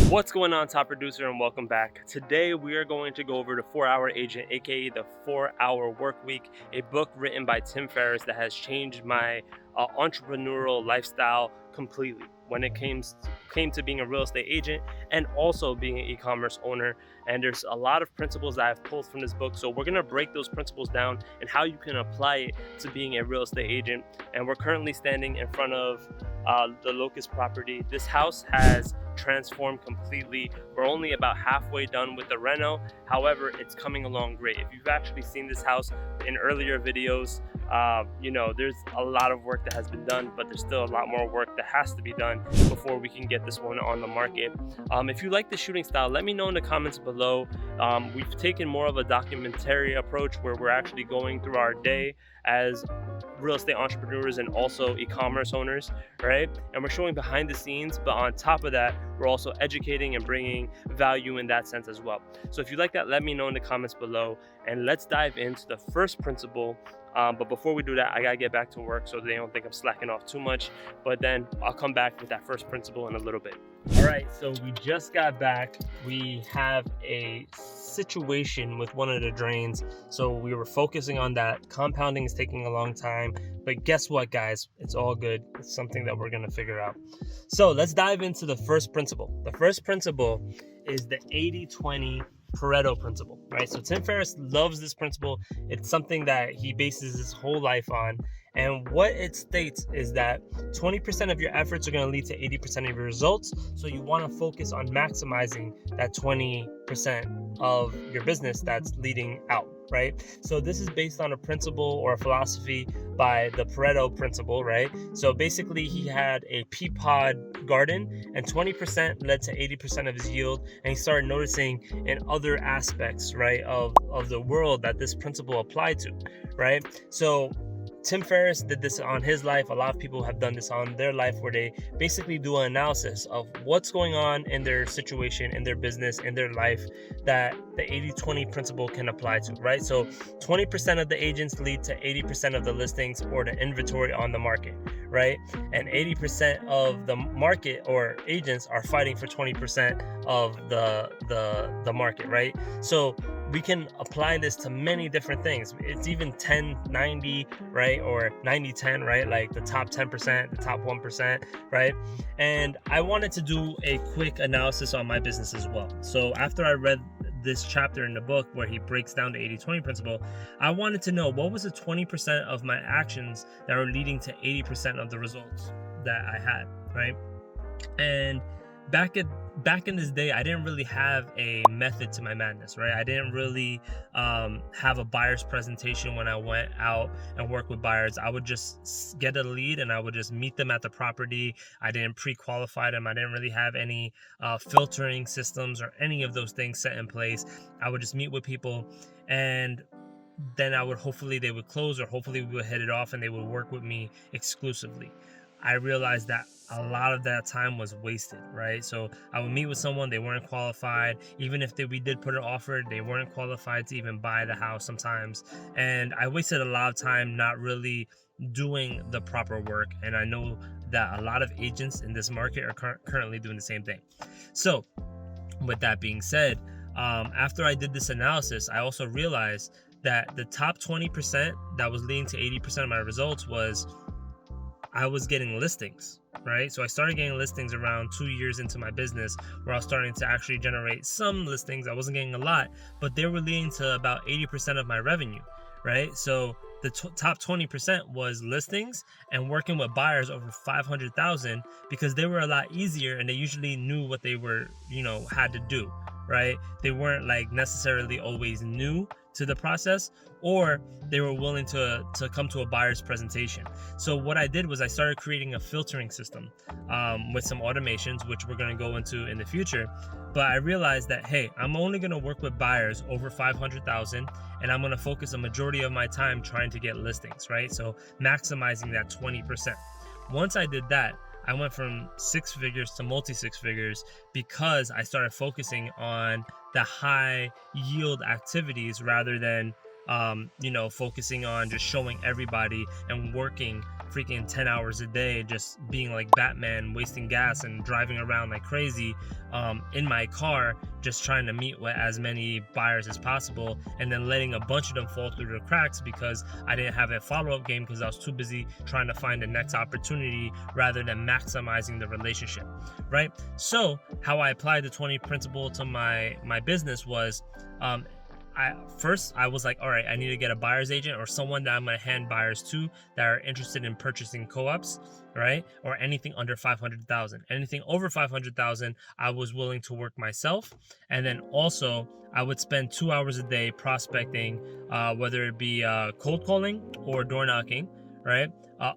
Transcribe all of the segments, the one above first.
What's going on, top producer, and welcome back. Today we are going to go over the 4-Hour Agent, aka the 4-Hour Work Week, a book written by Tim Ferris that has changed my entrepreneurial lifestyle completely when it came to being a real estate agent and also being an e-commerce owner. And there's a lot of principles that I've pulled from this book, so we're gonna break those principles down and how you can apply it to being a real estate agent. And we're currently standing in front of the Locust property. This house has transformed completely. We're only about halfway done with the reno. However, it's coming along great. If you've actually seen this house in earlier videos, there's a lot of work that has been done, but there's still a lot more work that has to be done before we can get this one on the market. If you like the shooting style, let me know in the comments below. We've taken more of a documentary approach where we're actually going through our day as real estate entrepreneurs and also e-commerce owners, right? And we're showing behind the scenes, but on top of that, we're also educating and bringing value in that sense as well. So if you like that, let me know in the comments below, and let's dive into the first principle. But before we do that, I gotta get back to work so they don't think I'm slacking off too much, but then I'll come back with that first principle in a little bit. All right, so we just got back. We have a situation with one of the drains, so we were focusing on that. Compounding is taking a long time, but guess what, guys? It's all good. It's something that we're gonna figure out. So let's dive into the first principle. The first principle is the 80-20 Pareto principle, right? So Tim Ferris loves this principle. It's something that he bases his whole life on. And what it states is that 20% of your efforts are going to lead to 80% of your results. So you want to focus on maximizing that 20% of your business that's leading out, right? So this is based on a principle or a philosophy by the Pareto principle, right? So basically he had a pea pod garden and 20% led to 80% of his yield. And he started noticing in other aspects, right, of the world that this principle applied to, right? So Tim Ferris did this on his life. A lot of people have done this on their life, where they basically do an analysis of what's going on in their situation, in their business, in their life, that the 80-20 principle can apply to, right? So 20% of the agents lead to 80% of the listings or the inventory on the market, right? And 80% of the market or agents are fighting for 20% of the market, right? So we can apply this to many different things. It's even 10-90, right? Or 90-10, right? Like the top 10%, the top 1%, right? And I wanted to do a quick analysis on my business as well. So after I read this chapter in the book where he breaks down the 80-20 principle, I wanted to know what was the 20% of my actions that were leading to 80% of the results that I had, right? And back in this day, I didn't really have a method to my madness, right? I didn't really have a buyer's presentation when I went out and work with buyers. I would just get a lead and I would just meet them at the property. I didn't pre-qualify them. I didn't really have any filtering systems or any of those things set in place. I would just meet with people, and then hopefully they would close, or hopefully we would hit it off and they would work with me exclusively. I realized that a lot of that time was wasted, right? So I would meet with someone, they weren't qualified. Even if we did put an offer, they weren't qualified to even buy the house sometimes. And I wasted a lot of time not really doing the proper work. And I know that a lot of agents in this market are currently doing the same thing. So with that being said, after I did this analysis, I also realized that the top 20% that was leading to 80% of my results was I was getting listings, right? So I started getting listings around 2 years into my business, where I was starting to actually generate some listings. I wasn't getting a lot, but they were leading to about 80% of my revenue, right? So the top 20% was listings and working with buyers over 500,000, because they were a lot easier and they usually knew what they were, had to do, right? They weren't like necessarily always new to the process, or they were willing to come to a buyer's presentation. So what I did was I started creating a filtering system with some automations, which we're going to go into in the future. But I realized that, hey, I'm only going to work with buyers over 500,000, and I'm going to focus a majority of my time trying to get listings, right? So maximizing that 20%. Once I did that, I went from 6 figures to multi-6 figures, because I started focusing on the high yield activities rather than focusing on just showing everybody and working freaking 10 hours a day, just being like Batman, wasting gas and driving around like crazy in my car, just trying to meet with as many buyers as possible, and then letting a bunch of them fall through the cracks because I didn't have a follow-up game because I was too busy trying to find the next opportunity rather than maximizing the relationship, right? So how I applied the 20 principle to my business was, I was like, all right, I need to get a buyer's agent or someone that I'm going to hand buyers to that are interested in purchasing co-ops, right? Or anything under 500,000. Anything over 500,000, I was willing to work myself. And then also, I would spend 2 hours a day prospecting, whether it be cold calling or door knocking, right?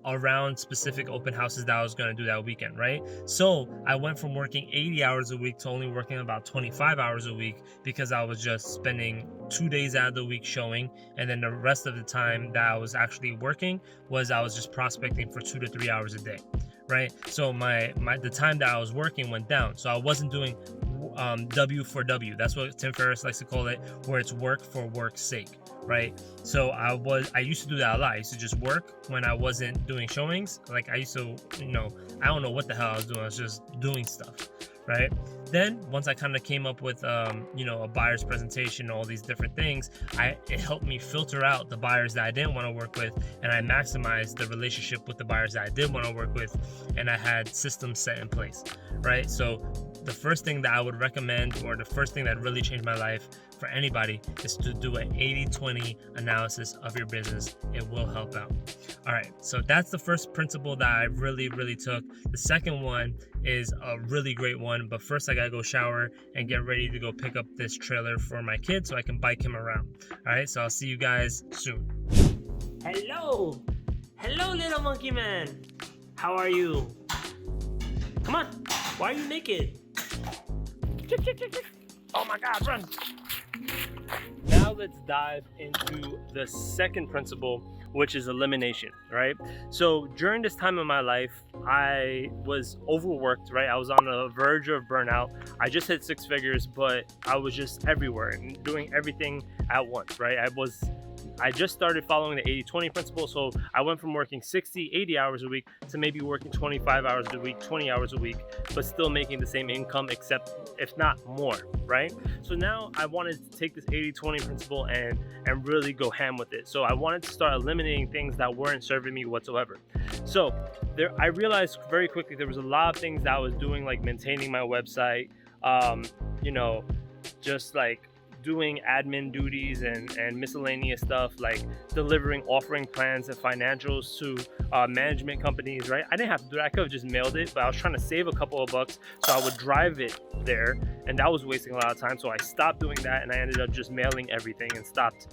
Around specific open houses that I was going to do that weekend, right? So I went from working 80 hours a week to only working about 25 hours a week because I was just spending 2 days out of the week showing, and then the rest of the time that I was actually working was I was just prospecting for 2 to 3 hours a day, right? So the time that I was working went down. So I wasn't doing W for W. That's what Tim Ferris likes to call it, where it's work for work's sake, right? So I used to do that a lot. I used to just work when I wasn't doing showings. Like I used to, I don't know what the hell I was doing. I was just doing stuff, right? Then once I kind of came up with, a buyer's presentation, all these different things, it helped me filter out the buyers that I didn't want to work with, and I maximized the relationship with the buyers that I did want to work with, and I had systems set in place, right? So the first thing that I would recommend, or the first thing that really changed my life for anybody, is to do an 80-20 analysis of your business. It will help out. All right, so that's the first principle that I really, really took. The second one is a really great one, but first I gotta go shower and get ready to go pick up this trailer for my kid so I can bike him around. All right, so I'll see you guys soon. Hello, little monkey man. How are you? Come on, why are you naked? Oh my God, run! Now let's dive into the second principle, which is elimination, right? So during this time of my life, I was overworked, right? I was on the verge of burnout. I just hit 6 figures, but I was just everywhere and doing everything at once, right? I just started following the 80-20 principle. So I went from working 60, 80 hours a week to maybe working 25 hours a week, 20 hours a week, but still making the same income, except if not more, right? So now I wanted to take this 80-20 principle and really go ham with it. So I wanted to start eliminating things that weren't serving me whatsoever. So I realized very quickly there was a lot of things that I was doing, like maintaining my website, just like doing admin duties and miscellaneous stuff, like delivering offering plans and financials to management companies, right? I didn't have to do that. I could have just mailed it, but I was trying to save a couple of bucks, so I would drive it there, and that was wasting a lot of time. So I stopped doing that, and I ended up just mailing everything and stopped,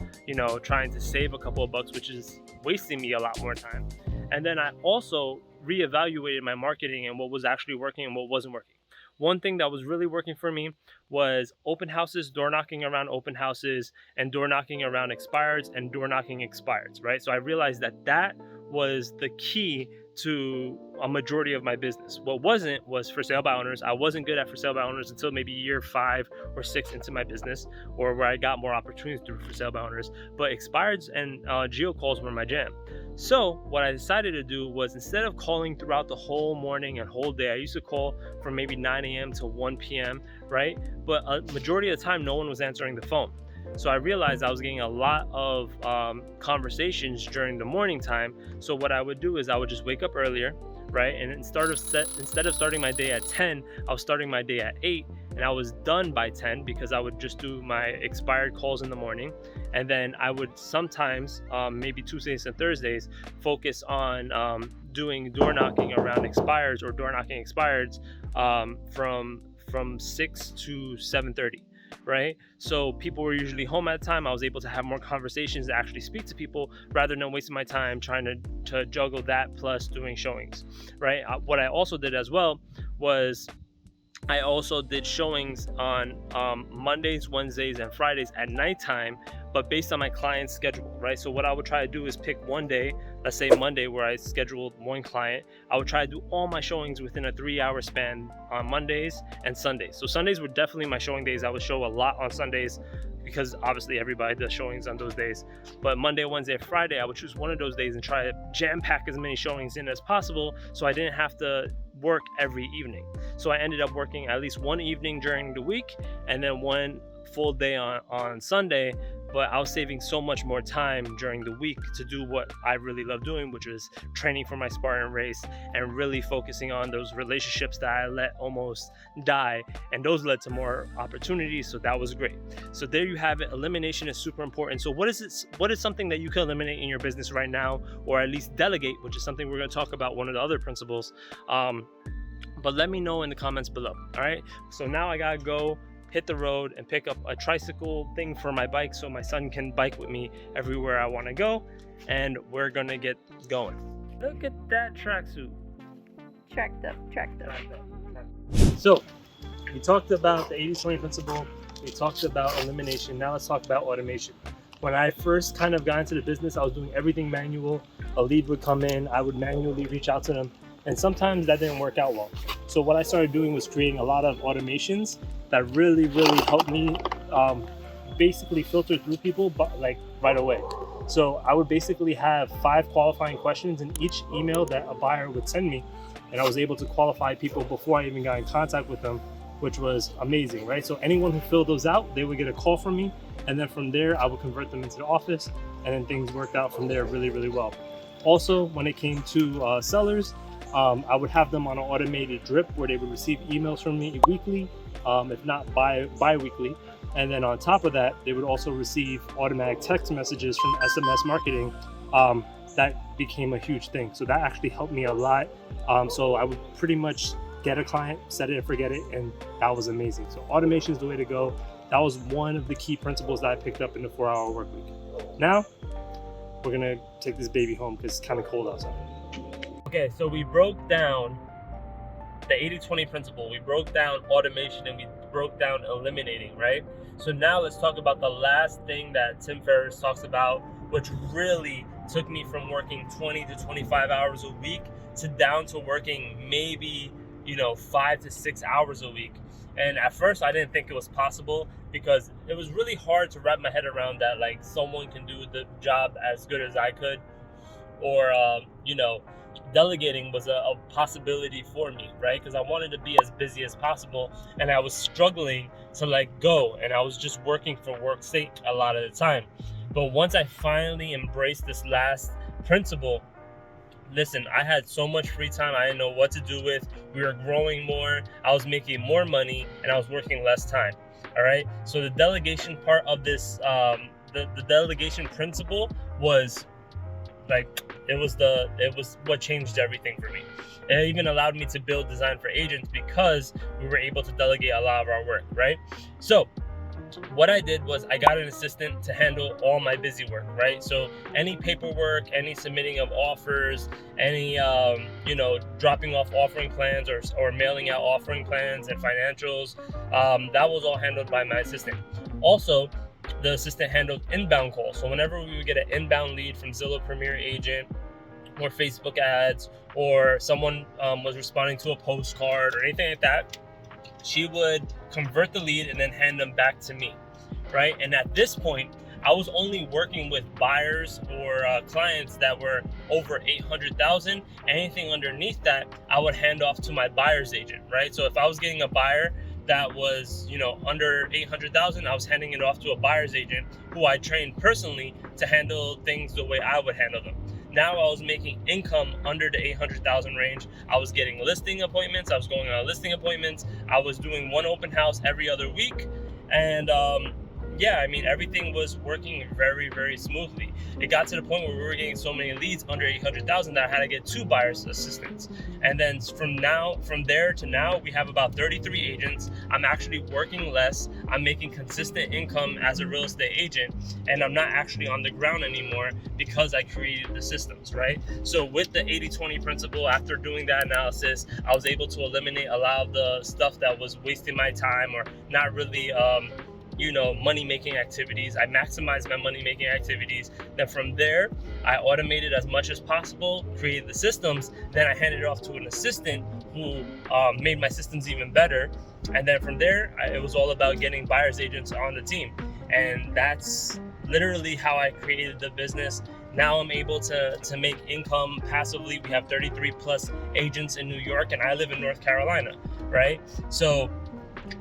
trying to save a couple of bucks, which is wasting me a lot more time. And then I also reevaluated my marketing and what was actually working and what wasn't working. One thing that was really working for me was open houses, door knocking around open houses, and door knocking around expireds and door knocking expireds, right? So I realized that was the key to a majority of my business. What wasn't was for sale by owners. I wasn't good at for sale by owners until maybe year 5 or 6 into my business, or where I got more opportunities to do for sale by owners. But expireds and geo calls were my jam. So what I decided to do was, instead of calling throughout the whole morning and whole day, I used to call from maybe 9 a.m. to 1 p.m., right? But a majority of the time, no one was answering the phone. So I realized I was getting a lot of conversations during the morning time. So what I would do is I would just wake up earlier, right? And instead of starting my day at 10, I was starting my day at 8, and I was done by 10 because I would just do my expired calls in the morning. And then I would sometimes, maybe Tuesdays and Thursdays, focus on doing door knocking around expireds or door knocking expireds from 6 to 7:30. Right? So people were usually home at the time. I was able to have more conversations, to actually speak to people, rather than wasting my time trying to juggle that plus doing showings, right? What I also did as well was I also did showings on Mondays, Wednesdays, and Fridays at nighttime, but based on my client's schedule, right? So what I would try to do is pick one day, let's say Monday, where I scheduled one client. I would try to do all my showings within a 3-hour span on Mondays and Sundays. So Sundays were definitely my showing days. I would show a lot on Sundays because obviously everybody does showings on those days. But Monday, Wednesday, and Friday, I would choose one of those days and try to jam pack as many showings in as possible so I didn't have to work every evening. So I ended up working at least one evening during the week and then one full day on Sunday, but I was saving so much more time during the week to do what I really love doing, which was training for my Spartan race and really focusing on those relationships that I let almost die, and those led to more opportunities. So that was great. So there you have it. Elimination is super important. So what is something that you can eliminate in your business right now, or at least delegate, which is something we're going to talk about, one of the other principles. But let me know in the comments below. All right, so now I gotta go hit the road and pick up a tricycle thing for my bike so my son can bike with me everywhere I want to go, and we're gonna get going. Look at that tracksuit. Tracked up. So we talked about the 80-20 principle, we talked about elimination. Now let's talk about automation. When I first kind of got into the business, I was doing everything manual. A lead would come in, I would manually reach out to them, and sometimes that didn't work out well. So what I started doing was creating a lot of automations that really helped me basically filter through people, but like right away. So I would basically have 5 qualifying questions in each email that a buyer would send me, and I was able to qualify people before I even got in contact with them, which was amazing, right? So anyone who filled those out, they would get a call from me, and then from there I would convert them into the office, and then things worked out from there really well. Also, when it came to sellers, I would have them on an automated drip where they would receive emails from me weekly, if not bi-weekly. And then on top of that, they would also receive automatic text messages from SMS marketing. That became a huge thing. So that actually helped me a lot. So I would pretty much get a client, set it and forget it, and that was amazing. So automation is the way to go. That was one of the key principles that I picked up in the 4-hour work week. Now, we're gonna take this baby home because it's kind of cold outside. Okay, so we broke down the 80-20 principle, we broke down automation, and we broke down eliminating, right? So now let's talk about the last thing that Tim Ferris talks about, which really took me from working 20 to 25 hours a week to down to working maybe 5 to 6 hours a week. And at first I didn't think it was possible because it was really hard to wrap my head around that, like someone can do the job as good as I could, or delegating was a possibility for me, right? Because I wanted to be as busy as possible, and I was struggling to let go, and I was just working for work's sake a lot of the time. But once I finally embraced this last principle, listen, I had so much free time I didn't know what to do with. We were growing more, I was making more money, and I was working less time. All right, so the delegation part of this, the delegation principle was it was what changed everything for me. It even allowed me to build Design for Agents because we were able to delegate a lot of our work, right? So what I did was I got an assistant to handle all my busy work, right? So any paperwork, any submitting of offers, any dropping off offering plans or mailing out offering plans and financials, that was all handled by my assistant. Also, the assistant handled inbound calls. So whenever we would get an inbound lead from Zillow Premier Agent or Facebook ads, or someone was responding to a postcard or anything like that, she would convert the lead and then hand them back to me, right? And at this point, I was only working with buyers or clients that were over 800,000. Anything underneath that, I would hand off to my buyer's agent, right? So if I was getting a buyer that was under 800,000, I was handing it off to a buyer's agent who I trained personally to handle things the way I would handle them. Now I was making income under the 800,000 range. I was getting listing appointments. I was going on listing appointments. I was doing one open house every other week, and everything was working very smoothly. It got to the point where we were getting so many leads under 800,000 that I had to get 2 buyer's assistants. And then from there to now, we have about 33 agents. I'm actually working less. I'm making consistent income as a real estate agent, and I'm not actually on the ground anymore because I created the systems, right? So with the 80-20 principle, after doing that analysis, I was able to eliminate a lot of the stuff that was wasting my time or not really money-making activities. I maximized my money-making activities. Then from there, I automated as much as possible, created the systems. Then I handed it off to an assistant who made my systems even better. And then from there, it was all about getting buyer's agents on the team. And that's literally how I created the business. Now I'm able to make income passively. We have 33 plus agents in New York, and I live in North Carolina, right? So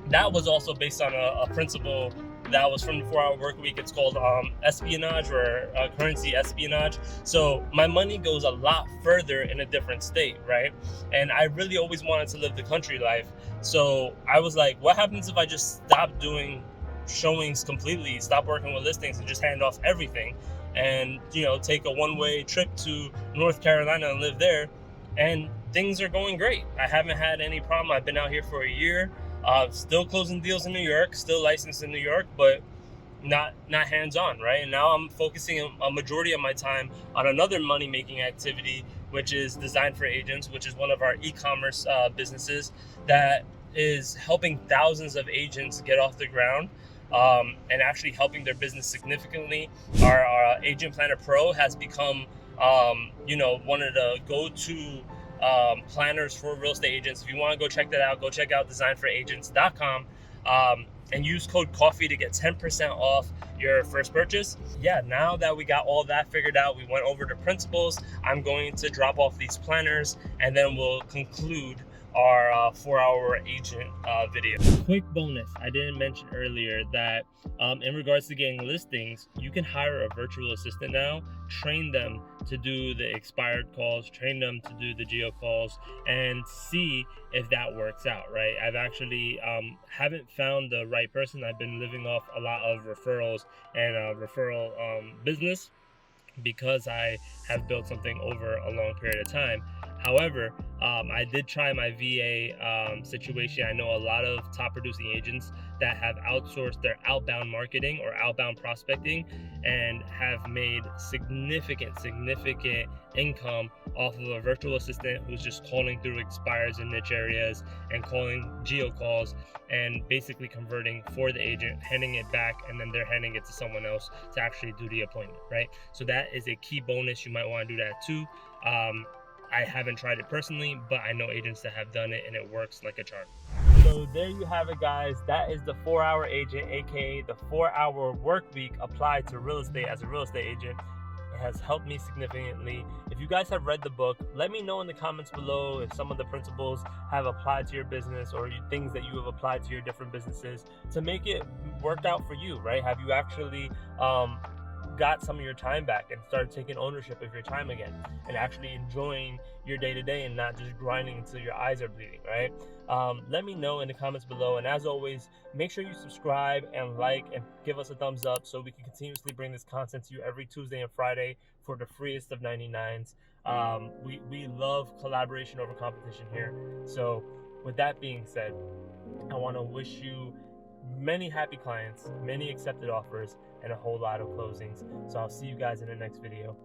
that was also based on a principle that was from the 4-hour work week. It's called espionage, or currency espionage. So my money goes a lot further in a different state, right? And I really always wanted to live the country life. So I was like, what happens if I just stop doing showings completely, stop working with listings, and just hand off everything, and take a one-way trip to North Carolina and live there? And things are going great. I haven't had any problem. I've been out here for a year, still closing deals in New York, still licensed in New York, but not hands-on, right? And now I'm focusing a majority of my time on another money-making activity, which is Design for Agents, which is one of our e-commerce businesses that is helping thousands of agents get off the ground, and actually helping their business significantly. Our Agent Planner Pro has become one of the go-to planners for real estate agents. If you want to go check that out, go check out designforagents.com, and use code COFFEE to get 10% off your first purchase. Yeah, now that we got all that figured out, we went over the principles. I'm going to drop off these planners, and then we'll conclude our 4-hour agent video. Quick bonus, I didn't mention earlier that in regards to getting listings, you can hire a virtual assistant now, train them to do the expired calls, train them to do the geo calls, and see if that works out, right? I've actually haven't found the right person. I've been living off a lot of referrals and referral business, because I have built something over a long period of time. However, I did try my VA situation. I know a lot of top producing agents that have outsourced their outbound marketing or outbound prospecting, and have made significant income off of a virtual assistant who's just calling through expires in niche areas and calling geo calls, and basically converting for the agent, handing it back, and then they're handing it to someone else to actually do the appointment, right? So that is a key bonus. You might want to do that too. I haven't tried it personally, but I know agents that have done it, and it works like a charm. So there you have it, guys. That is the 4-hour agent, aka the 4-hour work week applied to real estate as a real estate agent. It has helped me significantly. If you guys have read the book, let me know in the comments below if some of the principles have applied to your business, or things that you have applied to your different businesses to make it work out for you, right? Have you actually got some of your time back and started taking ownership of your time again, and actually enjoying your day-to-day and not just grinding until your eyes are bleeding, right? Let me know in the comments below, and as always, make sure you subscribe and like and give us a thumbs up so we can continuously bring this content to you every Tuesday and Friday for the freest of 99s. We love collaboration over competition here. So with that being said, I want to wish you many happy clients, many accepted offers, and a whole lot of closings. So I'll see you guys in the next video.